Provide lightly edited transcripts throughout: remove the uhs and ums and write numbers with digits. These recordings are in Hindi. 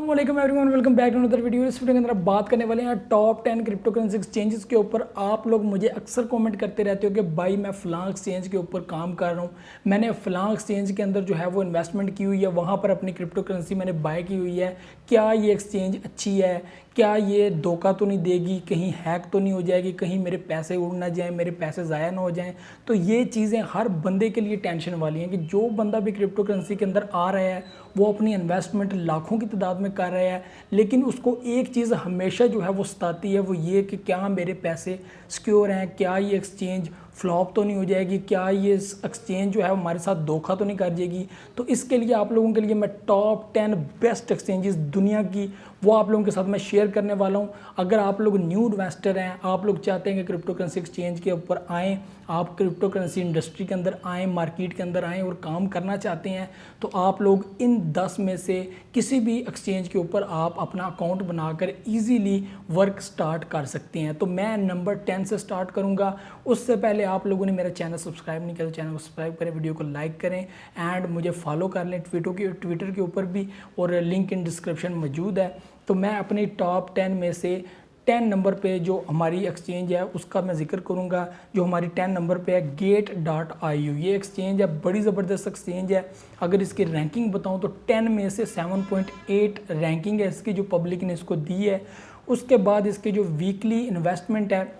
अस्सलामुअलैकुम everyone, welcome back to another video. इस वीडियो के अंदर आप बात करने वाले हैं टॉप 10 क्रिप्टो करेंसी एक्सचेंजेस के ऊपर। आप लोग मुझे अक्सर कमेंट करते रहते हो कि भाई मैं फ़लाँ एक्सचेंज के ऊपर काम कर रहा हूँ, मैंने फ़लाँ एक्सचेंज के अंदर जो है वो इन्वेस्टमेंट की हुई है, वहाँ पर अपनी क्रिप्टो करेंसी मैंने बाय की हुई है, क्या ये एक्सचेंज अच्छी है, क्या ये धोखा तो नहीं देगी, कहीं हैक तो नहीं हो जाएगी, कहीं मेरे पैसे उड़ ना जाएँ, मेरे पैसे ज़ाया ना हो जाएँ। तो ये चीज़ें हर बंदे के लिए टेंशन वाली हैं कि जो बंदा भी क्रिप्टो करेंसी के अंदर आ रहा है वो अपनी इन्वेस्टमेंट लाखों की तादाद में कर रहा है, लेकिन उसको एक चीज़ हमेशा जो है वो सताती है, वो ये कि क्या मेरे पैसे सिक्योर हैं, क्या ये एक्सचेंज फ्लॉप तो नहीं हो जाएगी, क्या ये एक्सचेंज जो है हमारे साथ धोखा तो नहीं कर जाएगी। तो इसके लिए आप लोगों के लिए मैं टॉप 10 बेस्ट एक्सचेंजेस दुनिया की वो आप लोगों के साथ मैं शेयर करने वाला हूं। अगर आप लोग न्यू इन्वेस्टर हैं, आप लोग चाहते हैं कि क्रिप्टो करेंसी एक्सचेंज के ऊपर आएँ, आप क्रिप्टो करेंसी इंडस्ट्री के अंदर आएँ, मार्केट के अंदर आएँ और काम करना चाहते हैं, तो आप लोग इन 10 में से किसी भी एक्सचेंज के ऊपर आप अपना अकाउंट बनाकर इजीली वर्क स्टार्ट कर सकते हैं। तो मैं नंबर 10 से स्टार्ट करूंगा। उससे पहले आप लोगों ने मेरा चैनल सब्सक्राइब नहीं किया तो चैनल को सब्सक्राइब करें, वीडियो को लाइक करें एंड मुझे फॉलो कर लें ट्विटर के ऊपर भी, और लिंक इन डिस्क्रिप्शन मौजूद है। तो मैं अपनी टॉप 10 में से 10 नंबर पे जो हमारी एक्सचेंज है उसका मैं जिक्र करूंगा। जो हमारी 10 नंबर पे है Gate.io, ये एक्सचेंज है, बड़ी ज़बरदस्त एक्सचेंज है। अगर इसकी रैंकिंग बताऊं तो 10 में से 7.8 रैंकिंग है इसकी, जो पब्लिक ने इसको दी है। उसके बाद इसकी जो वीकली इन्वेस्टमेंट है,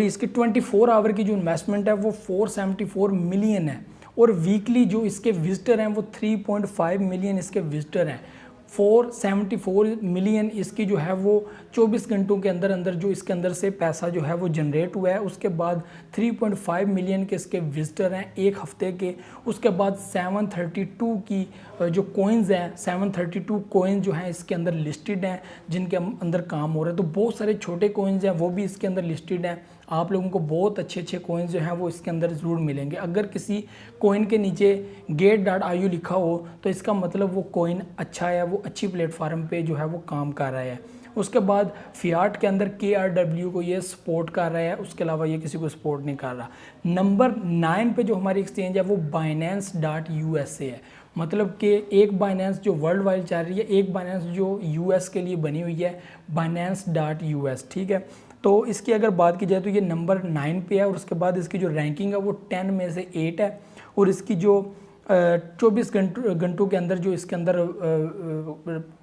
इसकी 24 आवर की जो इन्वेस्टमेंट है वो 474 मिलियन है, और वीकली जो इसके विजिटर हैं वो 3.5 मिलियन इसके विजिटर हैं। 474 मिलियन इसकी जो है वो 24 घंटों के अंदर अंदर जो इसके अंदर से पैसा जो है वो जनरेट हुआ है। उसके बाद 3.5 मिलियन के इसके विजिटर हैं एक हफ्ते के। उसके बाद 732 की जो कोइंस हैं, 732 कोइंस जो हैं इसके अंदर लिस्टेड हैं, जिनके अंदर काम हो रहा है। तो बहुत सारे छोटे कोइंस हैं वो भी इसके अंदर लिस्टेड हैं। आप लोगों को बहुत अच्छे अच्छे कोइंस जो हैं वो इसके अंदर ज़रूर मिलेंगे। अगर किसी कोइन के नीचे Gate.io लिखा हो तो इसका मतलब वो कोइन अच्छा है, वो अच्छी प्लेटफार्म पे जो है वो काम कर रहा है। उसके बाद फियाट के अंदर KRW को ये सपोर्ट कर रहा है, उसके अलावा ये किसी को सपोर्ट नहीं कर रहा। नंबर 9 पे जो हमारी एक्सचेंज है वो Binance.USA है। मतलब कि एक बाइनेंस जो वर्ल्ड वाइड चल रही है, एक बाइनेंस जो यूएस के लिए बनी हुई है, Binance.US, ठीक है। तो इसकी अगर बात की जाए तो ये नंबर 9 पे है, और उसके बाद इसकी जो रैंकिंग है वो 10 में से 8 है, और इसकी जो 24 घंटों के अंदर जो इसके अंदर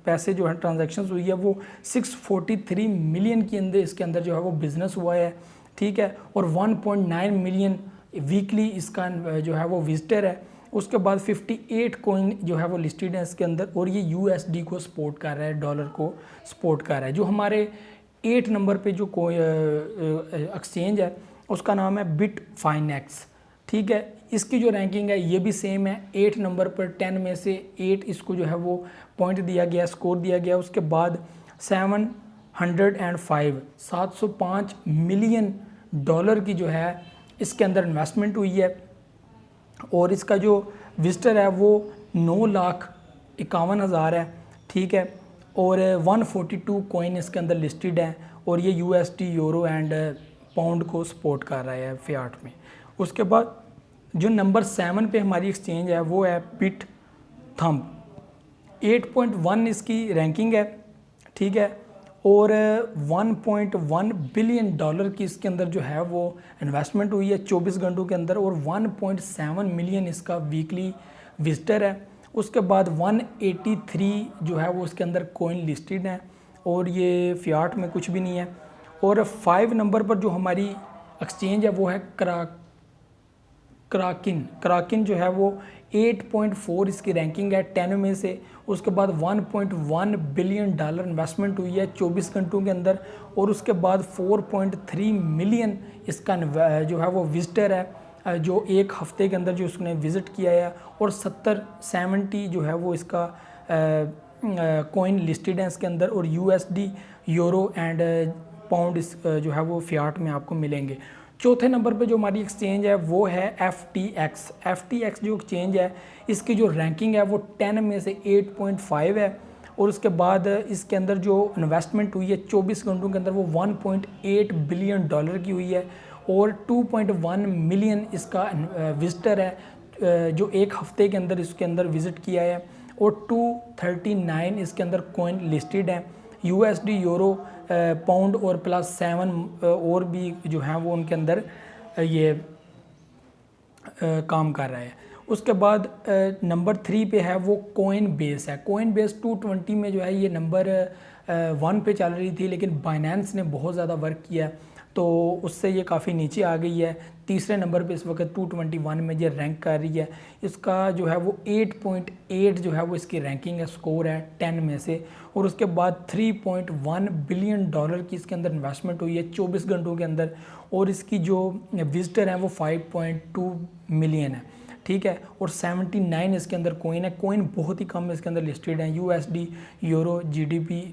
पैसे जो है ट्रांजैक्शंस हुई है वो 643 मिलियन के अंदर इसके अंदर जो है वो बिज़नेस हुआ है, ठीक है। और 1.9 मिलियन वीकली इसका जो है वो विजिटर है। उसके बाद 58 कोइन जो है वो लिस्टेड है इसके अंदर, और ये USD को सपोर्ट कर रहा है, डॉलर को सपोर्ट कर रहा है। जो हमारे 8 नंबर पे जो कोई एक्सचेंज है उसका नाम है Bitfinex, ठीक है। इसकी जो रैंकिंग है ये भी सेम है, 8 नंबर पर 10 में से 8 इसको जो है वो पॉइंट दिया गया, स्कोर दिया गया। उसके बाद 705 मिलियन डॉलर की जो है इसके अंदर इन्वेस्टमेंट हुई है, और इसका जो विजिटर है वो 9,51,000 है, ठीक है। और 142 कोइन इसके अंदर लिस्टेड है, और ये USD, यूरो एंड पाउंड को सपोर्ट कर रहा है फियाट में। उसके बाद जो नंबर 7 पे हमारी एक्सचेंज है वो है Bithumb, 8.1 इसकी रैंकिंग है, ठीक है। और 1.1 बिलियन डॉलर की इसके अंदर जो है वो इन्वेस्टमेंट हुई है 24 घंटों के अंदर, और 1.7 मिलियन इसका वीकली विजिटर है। उसके बाद 183 जो है वो इसके अंदर कोइन लिस्टेड है, और ये फियाट में कुछ भी नहीं है। और 5 नंबर पर जो हमारी एक्सचेंज है वो है क्राकिन जो है वो 8.4 इसकी रैंकिंग है 10 में से। उसके बाद 1.1 बिलियन डॉलर इन्वेस्टमेंट हुई है 24 घंटों के अंदर, और उसके बाद 4.3 मिलियन इसका जो है वो विजिटर है, जो एक हफ्ते के अंदर जो उसने विज़िट किया है। और 70 जो है वो इसका कोइन लिस्टेड है इसके अंदर, और USD, यूरो एंड पाउंड जो है वो फियाट में आपको मिलेंगे। चौथे नंबर पे जो हमारी एक्सचेंज है वो है FTX जो एक्सचेंज है इसकी जो रैंकिंग है वो 10 में से 8.5 है, और उसके बाद इसके अंदर जो इन्वेस्टमेंट हुई है 24 घंटों के अंदर वो 1.8 बिलियन डॉलर की हुई है, और 2.1 मिलियन इसका विजिटर है जो एक हफ्ते के अंदर इसके अंदर विज़िट किया है, और 39 इसके अंदर कॉइन लिस्टेड हैं। USD, यूरो, पाउंड और +7 और भी जो हैं वो उनके अंदर ये काम कर रहा है। उसके बाद नंबर 3 पे है वो कोइन बेस है। कोइन बेस 220 में जो है ये नंबर 1 पे चल रही थी, लेकिन बाइनेंस ने बहुत ज़्यादा वर्क किया तो उससे ये काफ़ी नीचे आ गई है। तीसरे नंबर पे इस वक्त 221 में ये रैंक कर रही है। इसका जो है वो 8.8 जो है वो इसकी रैंकिंग है, स्कोर है 10 में से। और उसके बाद $3.1 बिलियन की इसके अंदर इन्वेस्टमेंट हुई है 24 घंटों के अंदर। और इसकी जो विजिटर हैं वो 5.2 मिलियन है, ठीक है। और 79 इसके अंदर कोइन है। कोइन बहुत ही कम इसके अंदर लिस्टेड हैं। USD, यूरो, GDP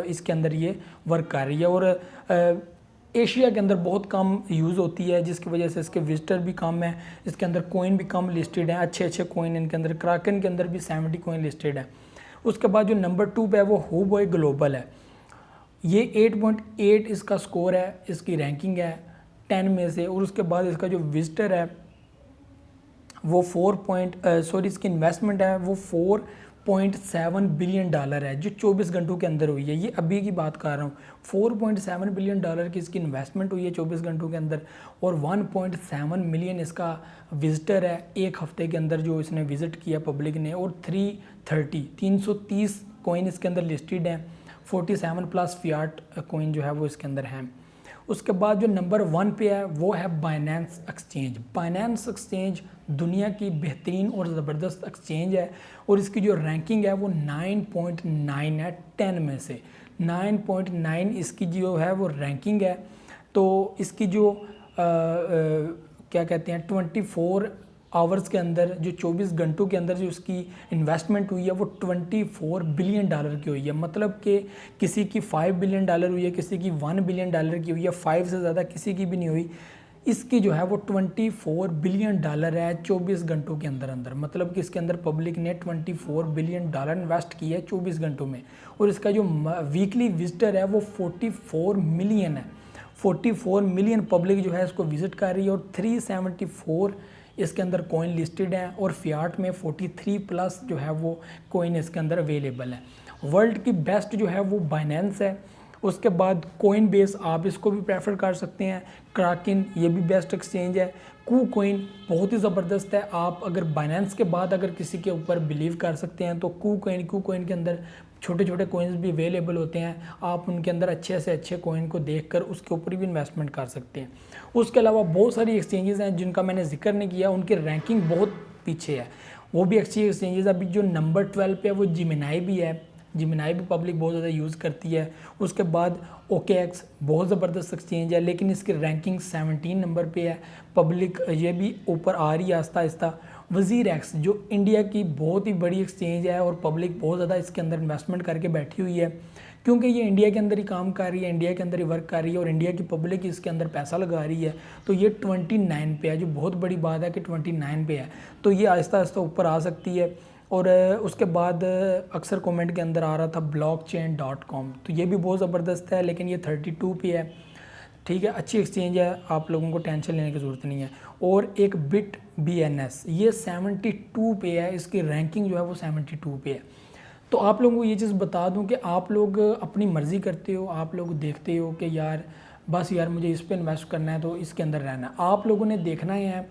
इसके अंदर ये वर्क कर रही है। और एशिया के अंदर बहुत कम यूज़ होती है, जिसकी वजह से इसके विजिटर भी कम है, इसके अंदर कोइन भी कम लिस्टेड हैं। अच्छे कोइन इनके अंदर, क्राकन के अंदर भी 70 कोइन लिस्टेड है। उसके बाद जो नंबर 2 पे है वो हुबॉय ग्लोबल है। ये 8.8 इसका स्कोर है, इसकी रैंकिंग है 10 में से। और उसके बाद इसका जो विजिटर है वो इसकी इन्वेस्टमेंट है वो $4.7 बिलियन है, जो 24 घंटों के अंदर हुई है। ये अभी की बात कर रहा हूँ। $4.7 बिलियन की इसकी इन्वेस्टमेंट हुई है 24 घंटों के अंदर। और 1.7 मिलियन इसका विजिटर है एक हफ्ते के अंदर जो इसने विजिट किया पब्लिक ने। और 330 कोइन इसके अंदर लिस्टेड हैं। 47+ फियाट कोइन जो है वो इसके अंदर हैं। उसके बाद जो नंबर 1 पे है वो है बाइनेंस एक्सचेंज। बाइनेंस एक्सचेंज दुनिया की बेहतरीन और ज़बरदस्त एक्सचेंज है। और इसकी जो रैंकिंग है वो 9.9 है 10 में से। 9.9 इसकी जो है वो रैंकिंग है। तो इसकी जो क्या कहते हैं 24 आवर्स के अंदर, जो 24 घंटों के अंदर जो इसकी इन्वेस्टमेंट हुई है वो $24 बिलियन की हुई है। मतलब कि किसी की $5 बिलियन हुई है, किसी की $1 बिलियन की हुई है, 5 से ज़्यादा किसी की भी नहीं हुई। इसकी जो है वो $24 बिलियन है 24 घंटों के अंदर अंदर। मतलब कि इसके अंदर पब्लिक ने $24 बिलियन इन्वेस्ट किया है 24 घंटों में। और इसका जो वीकली विजिटर है वो 44 मिलियन है। 44 मिलियन पब्लिक जो है इसको विजिट कर रही है। और 374 इसके अंदर कोइन लिस्टेड हैं। और फियाट में 43+ जो है वो कोइन इसके अंदर अवेलेबल है। वर्ल्ड की बेस्ट जो है वो बाइनेंस है। उसके बाद कोइन बेस, आप इसको भी प्रेफर कर सकते हैं। क्राकिन, ये भी बेस्ट एक्सचेंज है। कू कोइन बहुत ही ज़बरदस्त है। आप अगर बाइनेंस के बाद अगर किसी के ऊपर बिलीव कर सकते हैं तो कू कोइन के अंदर छोटे छोटे कोइंस भी अवेलेबल होते हैं। आप उनके अंदर अच्छे से अच्छे कोइन को देखकर उसके ऊपर भी इन्वेस्टमेंट कर सकते हैं। उसके अलावा बहुत सारी एक्सचेंजेस हैं जिनका मैंने जिक्र नहीं किया, उनकी रैंकिंग बहुत पीछे है। वो भी अच्छी एक्सचेंजेस। अभी जो नंबर 12 पे है वो जिमिनाई भी है। जिमिनाई भी पब्लिक बहुत ज़्यादा यूज़ करती है। उसके बाद OKX बहुत ज़बरदस्त एक्सचेंज है, लेकिन इसकी रैंकिंग 17 नंबर पे है। पब्लिक ये भी ऊपर आ रही है आहिस्ता आहिस्ता। WZIRX जो इंडिया की बहुत ही बड़ी एक्सचेंज है और पब्लिक बहुत ज़्यादा इसके अंदर इन्वेस्टमेंट करके बैठी हुई है, क्योंकि ये इंडिया के अंदर ही काम कर रही है, इंडिया के अंदर ही वर्क कर रही है और इंडिया की पब्लिक इसके अंदर पैसा लगा रही है। तो ये 29 पे है, जो बहुत बड़ी बात है कि 29 पे है। तो ये आहिस्ता आहिस्ता ऊपर आ सकती है। और उसके बाद अक्सर कमेंट के अंदर आ रहा था blockchain.com, तो ये भी बहुत ज़बरदस्त है, लेकिन ये 32 पे है। ठीक है, अच्छी एक्सचेंज है, आप लोगों को टेंशन लेने की ज़रूरत नहीं है। और एक बिट BNS, ये 72 पे है, इसकी रैंकिंग जो है वो 72 पे है। तो आप लोगों को ये चीज़ बता दूं कि आप लोग अपनी मर्ज़ी करते हो, आप लोग देखते हो कि यार बस यार मुझे इस पे इन्वेस्ट करना है तो इसके अंदर रहना है। आप लोगों ने देखना है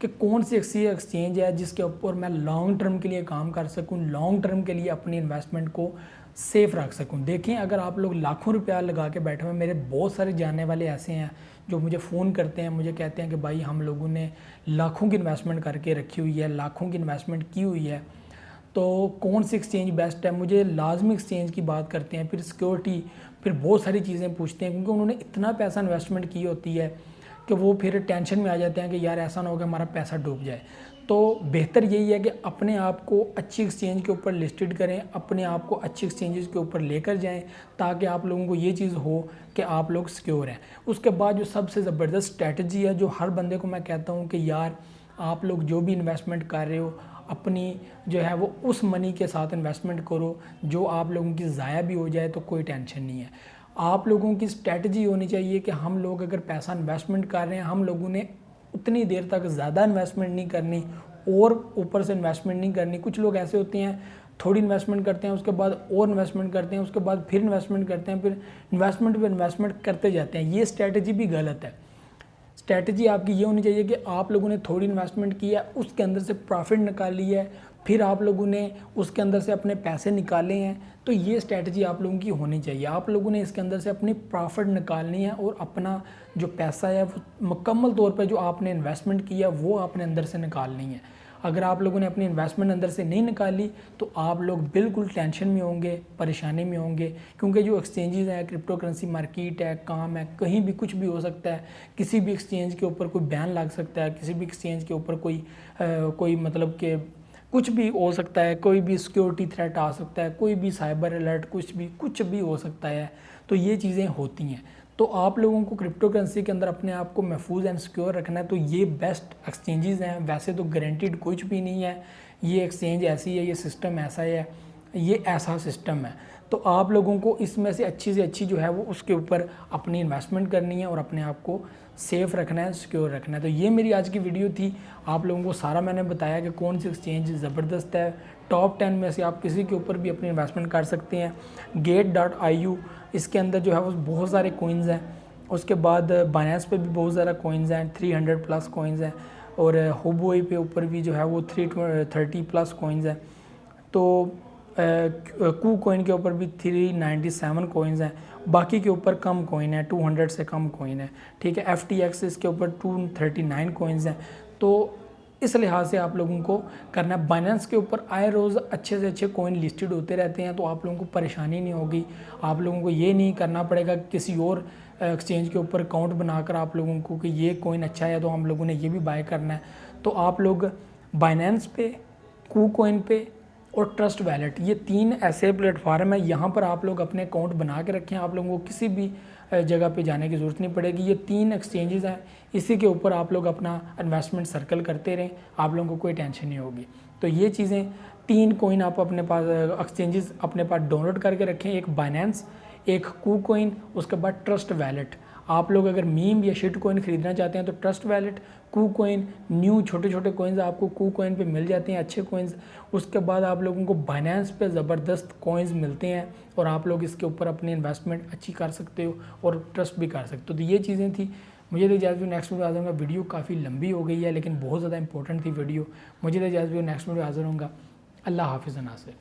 कि कौन सी ऐसी एक्सचेंज है जिसके ऊपर मैं लॉन्ग टर्म के लिए काम कर सकूं, लॉन्ग टर्म के लिए अपनी इन्वेस्टमेंट को सेफ़ रख सकूं। देखें, अगर आप लोग लाखों रुपया लगा के बैठे हुए, मेरे बहुत सारे जानने वाले ऐसे हैं जो मुझे फ़ोन करते हैं, मुझे कहते हैं कि भाई हम लोगों ने लाखों की इन्वेस्टमेंट करके रखी हुई है, लाखों की इन्वेस्टमेंट की हुई है, तो कौन सी एक्सचेंज बेस्ट है। मुझे लाजमी एक्सचेंज की बात करते हैं, फिर सिक्योरिटी, फिर बहुत सारी चीज़ें पूछते हैं, क्योंकि उन्होंने इतना पैसा इन्वेस्टमेंट की होती है कि वो फिर टेंशन में आ जाते हैं कि यार ऐसा ना हो कि हमारा पैसा डूब जाए। तो बेहतर यही है कि अपने आप को अच्छी एक्सचेंज के ऊपर लिस्टेड करें, अपने आप को अच्छी एक्सचेंजेस के ऊपर लेकर जाएं, ताकि आप लोगों को ये चीज़ हो कि आप लोग सिक्योर हैं। उसके बाद जो सबसे ज़बरदस्त स्ट्रैटेजी है, जो हर बंदे को मैं कहता हूँ कि यार आप लोग जो भी इन्वेस्टमेंट कर रहे हो, अपनी जो है वो उस मनी के साथ इन्वेस्टमेंट करो जो आप लोगों की ज़ाया भी हो जाए तो कोई टेंशन नहीं है। आप लोगों की स्ट्रैटेजी होनी चाहिए कि हम लोग अगर पैसा इन्वेस्टमेंट कर रहे हैं, हम लोगों ने उतनी देर तक ज़्यादा इन्वेस्टमेंट नहीं करनी और ऊपर से इन्वेस्टमेंट नहीं करनी। कुछ लोग ऐसे होते हैं थोड़ी इन्वेस्टमेंट करते हैं, उसके बाद और इन्वेस्टमेंट करते हैं, उसके बाद फिर इन्वेस्टमेंट करते हैं, फिर इन्वेस्टमेंट पे इन्वेस्टमेंट करते जाते हैं। ये स्ट्रैटेजी भी गलत है। स्ट्रैटेजी आपकी ये होनी चाहिए कि आप लोगों ने थोड़ी इन्वेस्टमेंट की है, उसके अंदर से प्रॉफिट निकाली है, फिर आप लोगों ने उसके अंदर से अपने पैसे निकाले हैं। तो ये स्ट्रैटेजी आप लोगों की होनी चाहिए। आप लोगों ने इसके अंदर से अपनी प्रॉफिट निकालनी है और अपना जो पैसा है वो मुकम्मल तौर पर जो आपने इन्वेस्टमेंट किया वो आपने अंदर से निकालनी है। अगर आप लोगों ने अपनी इन्वेस्टमेंट अंदर से नहीं निकाली तो आप लोग बिल्कुल टेंशन में होंगे, परेशानी में होंगे, क्योंकि जो एक्सचेंजेस हैं, क्रिप्टो करेंसी मार्केट है, काम है, कहीं भी कुछ भी हो सकता है। किसी भी एक्सचेंज के ऊपर कोई बैन लग सकता है, किसी भी एक्सचेंज के ऊपर कोई मतलब कि कुछ भी हो सकता है, कोई भी सिक्योरिटी थ्रेट आ सकता है, कोई भी साइबर अलर्ट, कुछ भी हो सकता है। तो ये चीज़ें होती हैं। तो आप लोगों को क्रिप्टो करेंसी के अंदर अपने आप को महफूज एंड सिक्योर रखना है। तो ये बेस्ट एक्सचेंजेस हैं। वैसे तो गारंटीड कुछ भी नहीं है, ये एक्सचेंज ऐसी है, ये सिस्टम ऐसा है, ये ऐसा सिस्टम है। तो आप लोगों को इसमें से अच्छी जो है वो उसके ऊपर अपनी इन्वेस्टमेंट करनी है और अपने आप को सेफ़ रखना है, सिक्योर रखना है। तो ये मेरी आज की वीडियो थी। आप लोगों को सारा मैंने बताया कि कौन सी एक्सचेंज ज़बरदस्त है। टॉप 10 में से आप किसी के ऊपर भी अपनी इन्वेस्टमेंट कर सकते हैं। Gate.io, इसके अंदर जो है वो बहुत सारे कोइंस हैं। उसके बाद बाइनेंस पे भी बहुत ज़्यादा कोइंस हैं, 300 प्लस कोइंस हैं, और होबोई पे ऊपर भी जो है वो 330 प्लस कोइंस हैं। तो कू कोइन के ऊपर भी 397 कोइंस हैं। बाकी के ऊपर कम कोइन है, 200 से कम कोइन है, ठीक है। FTX इसके ऊपर 239 कोइंस हैं। तो इस लिहाज से आप लोगों को करना है। बाइनेंस के ऊपर आए रोज़ अच्छे से अच्छे कोइन लिस्टेड होते रहते हैं, तो आप लोगों को परेशानी नहीं होगी। आप लोगों को ये नहीं करना पड़ेगा किसी और एक्सचेंज के ऊपर अकाउंट बनाकर आप लोगों को कि ये कोइन अच्छा है तो हम लोगों ने ये भी बाय करना है। तो आप लोग बाइनेंस पे, कू कोइन पे और ट्रस्ट वैलेट, ये 3 ऐसे प्लेटफार्म है। यहाँ पर आप लोग अपने अकाउंट बना के रखें, आप लोगों को किसी भी जगह पे जाने की ज़रूरत नहीं पड़ेगी। ये 3 एक्सचेंजेस हैं, इसी के ऊपर आप लोग अपना इन्वेस्टमेंट सर्कल करते रहें, आप लोगों को कोई टेंशन नहीं होगी। तो ये चीज़ें 3 कोइन आप अपने पास एक्सचेंजेस अपने पास डाउनलोड करके रखें, एक बाइनेंस, एक कू कोइन, उसके बाद ट्रस्ट वैलेट। आप लोग अगर मीम या शिट कोइन ख़रीदना चाहते हैं तो ट्रस्ट वैलेट, कू कोइन, न्यू छोटे छोटे कोइंस आपको कू कोइन पे मिल जाते हैं, अच्छे कोइंस। उसके बाद आप लोगों को बाइनेंस पे ज़बरदस्त कोइंस मिलते हैं और आप लोग इसके ऊपर अपनी इन्वेस्टमेंट अच्छी कर सकते हो और ट्रस्ट भी कर सकते हो। तो ये चीज़ें थी। मुझे तो इजाज़त, नेक्स्ट वीडियो आ जाऊँगा। वीडियो काफ़ी लंबी हो गई है लेकिन बहुत ज़्यादा इंपॉर्टेंट थी वीडियो। मुझे तो इजाज़त, नेक्स्ट वीडियो हाज़िर होऊंगा। अल्लाह हाफ़िज़ नासिर।